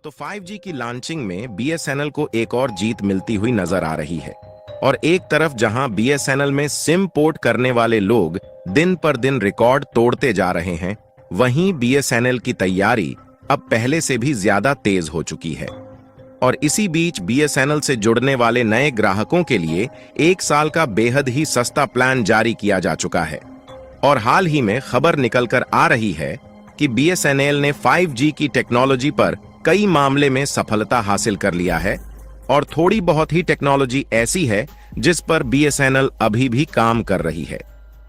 तो 5G की launching में BSNL को एक और जीत मिलती हुई नजर आ रही है। और एक तरफ जहां BSNL में सिम पोर्ट करने वाले लोग दिन पर दिन रिकॉर्ड तोड़ते जा रहे हैं, वहीं BSNL की तैयारी अब पहले से भी ज्यादा तेज हो चुकी है। और इसी बीच BSNL से जुड़ने वाले नए ग्राहकों के लिए 1 साल का बेहद ही सस्ता प्लान जारी किया जा चुका है। और हाल ही में खबर निकलकर आ रही है कि BSNL ने 5G की टेक्नोलॉजी पर कई मामले में सफलता हासिल कर लिया है और थोड़ी बहुत ही टेक्नोलॉजी ऐसी है जिस पर BSNL अभी भी काम कर रही है।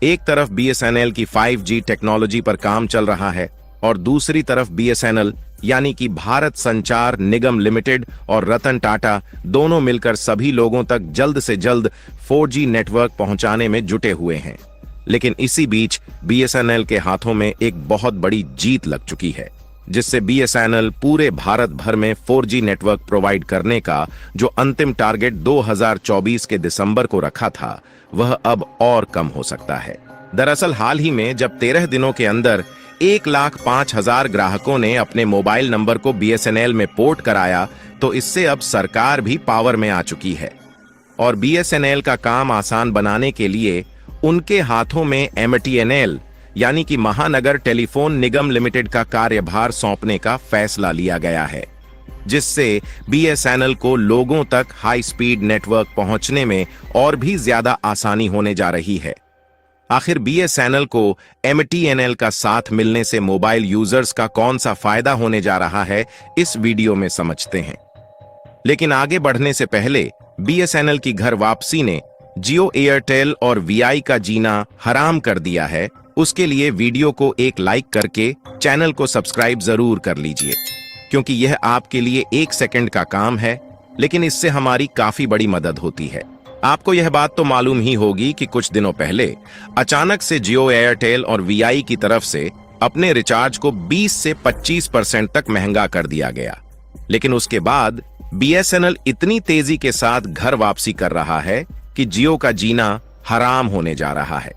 एक तरफ BSNL की 5G टेक्नोलॉजी पर काम चल रहा है और दूसरी तरफ BSNL यानी कि भारत संचार निगम लिमिटेड और रतन टाटा दोनों मिलकर सभी लोगों तक जल्द से जल्द 4G नेटवर्क पहुंचाने में जुटे हुए हैं। लेकिन इसी बीच BSNL के हाथों में एक बहुत बड़ी जीत लग चुकी है, जिससे BSNL पूरे भारत भर में 4G नेटवर्क प्रोवाइड करने का जो अंतिम टारगेट 2024 के दिसंबर को रखा था, वह अब और कम हो सकता है। दरअसल हाल ही में जब 13 दिनों के अंदर 1,05,000 ग्राहकों ने अपने मोबाइल नंबर को BSNL में पोर्ट कराया, तो इससे अब सरकार भी पावर में आ चुकी है। और BSNL का काम आसान बनाने के लिए उनके हाथों में MTNL यानी कि महानगर टेलीफोन निगम लिमिटेड का कार्यभार सौंपने का फैसला लिया गया है, जिससे BSNL को लोगों तक हाई स्पीड नेटवर्क पहुंचने में और भी ज्यादा आसानी होने जा रही है। आखिर BSNL को MTNL का साथ मिलने से मोबाइल यूजर्स का कौन सा फायदा होने जा रहा है, इस वीडियो में समझते हैं। लेकिन आगे बढ़ने से पहले BSNL की घर वापसी ने जियो, एयरटेल और VI का जीना हराम कर दिया है। उसके लिए वीडियो को एक लाइक करके चैनल को सब्सक्राइब जरूर कर लीजिए, क्योंकि यह आपके लिए 1 सेकंड का काम है, लेकिन इससे हमारी काफी बड़ी मदद होती है। आपको यह बात तो मालूम ही होगी कि कुछ दिनों पहले अचानक से जियो, एयरटेल और VI की तरफ से अपने रिचार्ज को 20 से 25% तक महंगा कर दिया गया। लेकिन उसके बाद BSNL इतनी तेजी के साथ घर वापसी कर रहा है कि जियो का जीना हराम होने जा रहा है।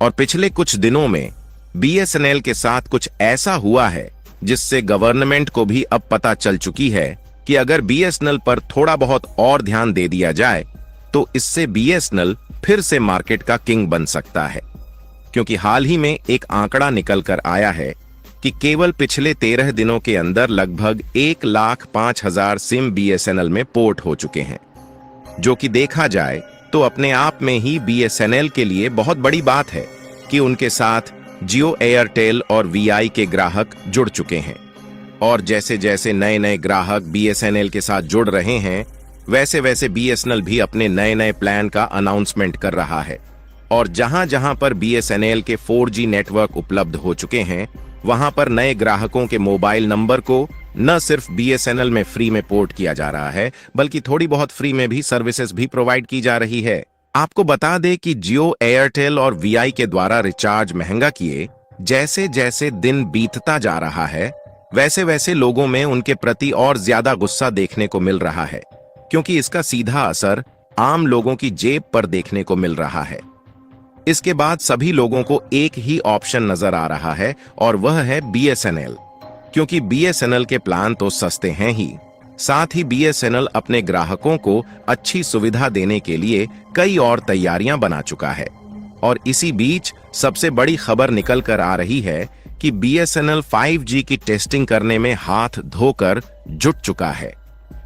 और पिछले कुछ दिनों में BSNL के साथ कुछ ऐसा हुआ है जिससे गवर्नमेंट को भी अब पता चल चुकी है कि अगर BSNL पर थोड़ा बहुत और ध्यान दे दिया जाए तो इससे BSNL फिर से मार्केट का किंग बन सकता है। क्योंकि हाल ही में एक आंकड़ा निकल कर आया है कि केवल पिछले 13 दिनों के अंदर लगभग 1,05,000 सिम BSNL में पोर्ट हो चुके हैं, जो कि देखा जाए तो अपने आप में ही BSNL के लिए बहुत बड़ी बात है कि उनके साथ जियो, एयरटेल और VI के ग्राहक जुड़ चुके हैं। और जैसे जैसे नए नए ग्राहक BSNL के साथ जुड़ रहे हैं, वैसे वैसे BSNL भी अपने नए नए प्लान का अनाउंसमेंट कर रहा है। और जहां जहां पर BSNL के 4G नेटवर्क उपलब्ध हो चुके हैं, वहां पर नए ग्राहकों के मोबाइल नंबर को न सिर्फ BSNL में फ्री में पोर्ट किया जा रहा है, बल्कि थोड़ी बहुत फ्री में भी सर्विसेज भी प्रोवाइड की जा रही है। आपको बता दें कि जियो, एयरटेल और VI के द्वारा रिचार्ज महंगा किए जैसे जैसे दिन बीतता जा रहा है, वैसे वैसे लोगों में उनके प्रति और ज्यादा गुस्सा देखने को मिल रहा है, क्योंकि इसका सीधा असर आम लोगों की जेब पर देखने को मिल रहा है। इसके बाद सभी लोगों को एक ही ऑप्शन नजर आ रहा है और वह है BSNL, क्योंकि BSNL के प्लान तो सस्ते हैं ही, साथ ही BSNL अपने ग्राहकों को अच्छी सुविधा देने के लिए कई और तैयारियां बना चुका है। और इसी बीच सबसे बड़ी खबर निकल कर आ रही है कि BSNL 5G की टेस्टिंग करने में हाथ धोकर जुट चुका है।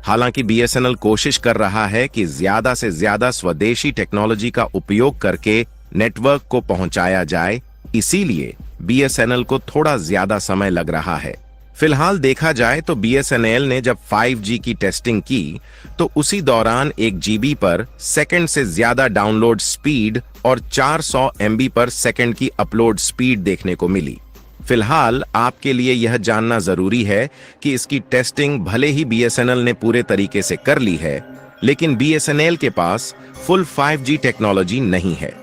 हालांकि BSNL कोशिश कर रहा है कि ज्यादा से ज्यादा स्वदेशी टेक्नोलॉजी का उपयोग करके नेटवर्क को पहुंचाया जाए, इसीलिए BSNL को थोड़ा ज्यादा समय लग रहा है। फिलहाल देखा जाए तो BSNL ने जब 5G की टेस्टिंग की तो उसी दौरान 1 GB पर सेकंड से ज्यादा डाउनलोड स्पीड और 400 MB पर सेकंड की अपलोड स्पीड देखने को मिली। फिलहाल आपके लिए यह जानना जरूरी है कि इसकी टेस्टिंग भले ही BSNL ने पूरे तरीके से कर ली है, लेकिन BSNL के पास फुल 5G टेक्नोलॉजी नहीं है।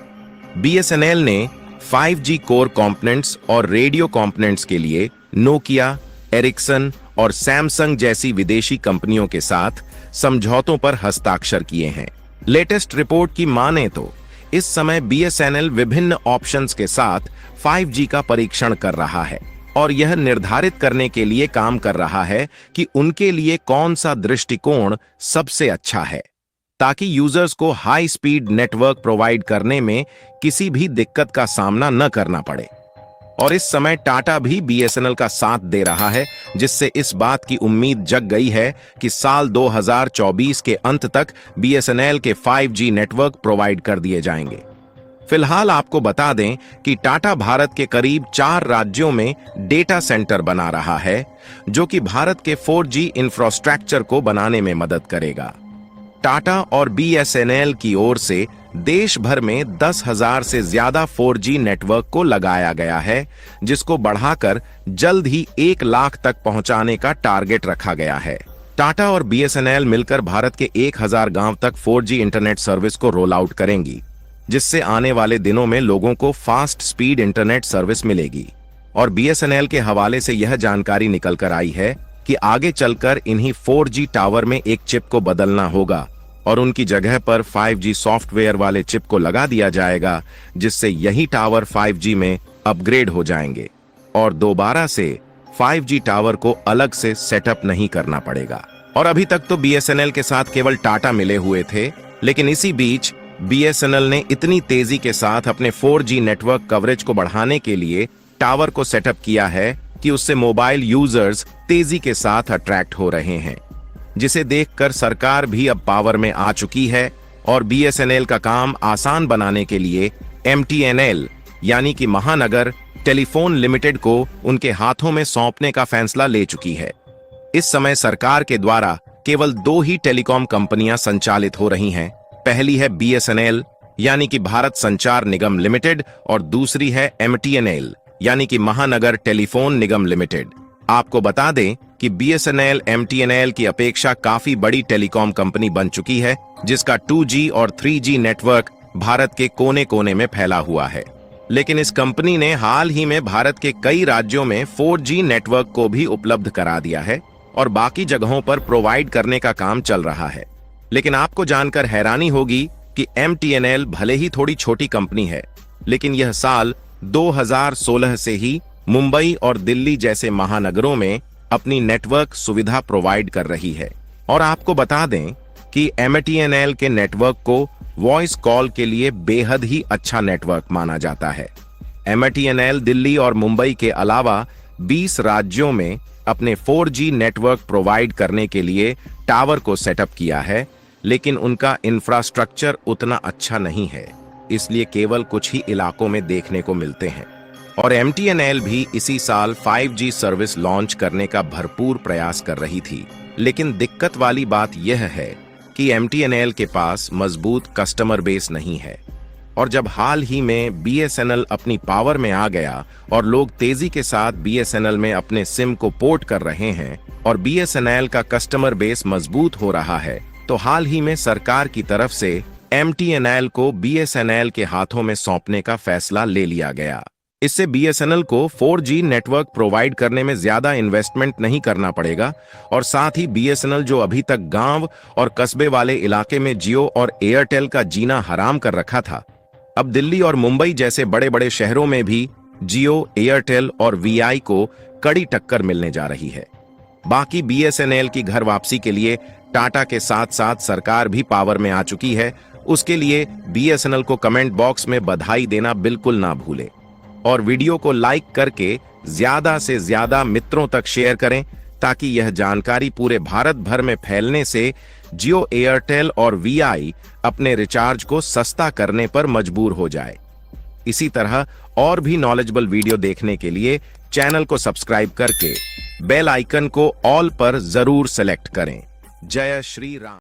BSNL ने 5G कोर कंपोनेंट्स और रेडियो कंपोनेंट्स के लिए नोकिया, एरिक्सन और सैमसंग जैसी विदेशी कंपनियों के साथ समझौतों पर हस्ताक्षर किए हैं। लेटेस्ट रिपोर्ट की माने तो इस समय BSNL विभिन्न ऑप्शंस के साथ 5G का परीक्षण कर रहा है और यह निर्धारित करने के लिए काम कर रहा है कि उनके लिए कौन सा दृष्टिकोण सबसे अच्छा है, ताकि यूजर्स को हाई स्पीड नेटवर्क प्रोवाइड करने में किसी भी दिक्कत का सामना न करना पड़े। और इस समय टाटा भी बीएसएनएल का साथ दे रहा है, जिससे इस बात की उम्मीद जग गई है कि साल 2024 के अंत तक बीएसएनएल के 5G नेटवर्क प्रोवाइड कर दिए जाएंगे। फिलहाल आपको बता दें कि टाटा भारत के करीब 4 राज्यों में डेटा सेंटर बना रहा है, जो कि भारत के 4G इंफ्रास्ट्रक्चर को बनाने में मदद करेगा। टाटा और बीएसएनएल की ओर से देश भर में 10,000 से ज्यादा 4G नेटवर्क को लगाया गया है, जिसको बढ़ाकर जल्द ही 1 लाख तक पहुंचाने का टारगेट रखा गया है। टाटा और बीएसएनएल मिलकर भारत के 1,000 गांव तक 4G इंटरनेट सर्विस को रोल आउट करेंगी, जिससे आने वाले दिनों में लोगों को फास्ट स्पीड इंटरनेट सर्विस मिलेगी। और बीएसएनएल के हवाले से यह जानकारी निकल कर आई है कि आगे चलकर इन्हीं 4G टावर में एक चिप को बदलना होगा और उनकी जगह पर 5G सॉफ्टवेयर वाले चिप को लगा दिया जाएगा, जिससे यही टावर 5G में अपग्रेड हो जाएंगे और दोबारा से 5G टावर को अलग से सेटअप नहीं करना पड़ेगा। और अभी तक तो बीएसएनएल के साथ केवल टाटा मिले हुए थे, लेकिन इसी बीच बीएसएनएल ने इतनी तेजी के साथ अपने 4G नेटवर्क कवरेज को बढ़ाने के लिए टावर को सेटअप किया है कि उससे मोबाइल यूजर्स तेजी के साथ अट्रैक्ट हो रहे हैं, जिसे देखकर सरकार भी अब पावर में आ चुकी है और बीएसएनएल का काम आसान बनाने के लिए एमटीएनएल यानी कि महानगर टेलीफोन लिमिटेड को उनके हाथों में सौंपने का फैसला ले चुकी है। इस समय सरकार के द्वारा केवल 2 ही टेलीकॉम कंपनियां संचालित हो रही हैं। पहली है बीएसएनएल यानी कि भारत संचार निगम लिमिटेड और दूसरी है एमटीएनएल यानी कि महानगर टेलीफोन निगम लिमिटेड। आपको बता दें कि बीएसएनएल एमटीएनएल की अपेक्षा काफी बड़ी टेलीकॉम कंपनी बन चुकी है, जिसका 2G और 3G नेटवर्क भारत के कोने कोने में फैला हुआ है। लेकिन इस कंपनी ने हाल ही में भारत के कई राज्यों में 4G नेटवर्क को भी उपलब्ध करा दिया है और बाकी जगहों पर प्रोवाइड करने का काम चल रहा है। लेकिन आपको जानकर हैरानी होगी कि एमटीएनएल भले ही थोड़ी छोटी कंपनी है, लेकिन यह साल 2016 से ही मुंबई और दिल्ली जैसे महानगरों में अपनी नेटवर्क सुविधा प्रोवाइड कर रही है। और आपको बता दें कि एमटीएनएल के नेटवर्क को वॉइस कॉल के लिए बेहद ही अच्छा नेटवर्क माना जाता है। एमटीएनएल दिल्ली और मुंबई के अलावा 20 राज्यों में अपने 4G नेटवर्क प्रोवाइड करने के लिए टावर को सेटअप किया है, लेकिन उनका इंफ्रास्ट्रक्चर उतना अच्छा नहीं है, इसलिए केवल कुछ ही इलाकों में देखने को मिलते हैं। और एमटीएनएल भी इसी साल 5G सर्विस लॉन्च करने का भरपूर प्रयास कर रही थी, लेकिन दिक्कत वाली बात यह है कि एमटीएनएल के पास मजबूत कस्टमर बेस नहीं है। और जब हाल ही में बीएसएनएल अपनी पावर में आ गया और लोग तेजी के साथ बीएसएनएल में अपने सिम को पोर्ट कर रहे हैं और बीएसएनएल का कस्टमर बेस मजबूत हो रहा है, तो हाल ही में सरकार की तरफ से एमटीएनएल को बीएसएनएल के हाथों में सौंपने का फैसला ले लिया गया। इससे बीएसएनएल को 4G नेटवर्क प्रोवाइड करने में ज्यादा इन्वेस्टमेंट नहीं करना पड़ेगा और साथ ही बीएसएनएल जो अभी तक गांव और कस्बे वाले इलाके में जियो और एयरटेल का जीना हराम कर रखा था, अब दिल्ली और मुंबई जैसे बड़े बड़े शहरों में भी जियो, एयरटेल और वीआई को कड़ी टक्कर मिलने जा रही है। बाकी बीएसएनएल की घर वापसी के लिए टाटा के साथ साथ सरकार भी पावर में आ चुकी है। उसके लिए बीएसएनएल को कमेंट बॉक्स में बधाई देना बिल्कुल ना भूले और वीडियो को लाइक करके ज्यादा से ज्यादा मित्रों तक शेयर करें, ताकि यह जानकारी पूरे भारत भर में फैलने से जियो, एयरटेल और वीआई अपने रिचार्ज को सस्ता करने पर मजबूर हो जाए। इसी तरह और भी नॉलेजेबल वीडियो देखने के लिए चैनल को सब्सक्राइब करके बेल आइकन को ऑल पर जरूर सेलेक्ट करें। जय श्री राम।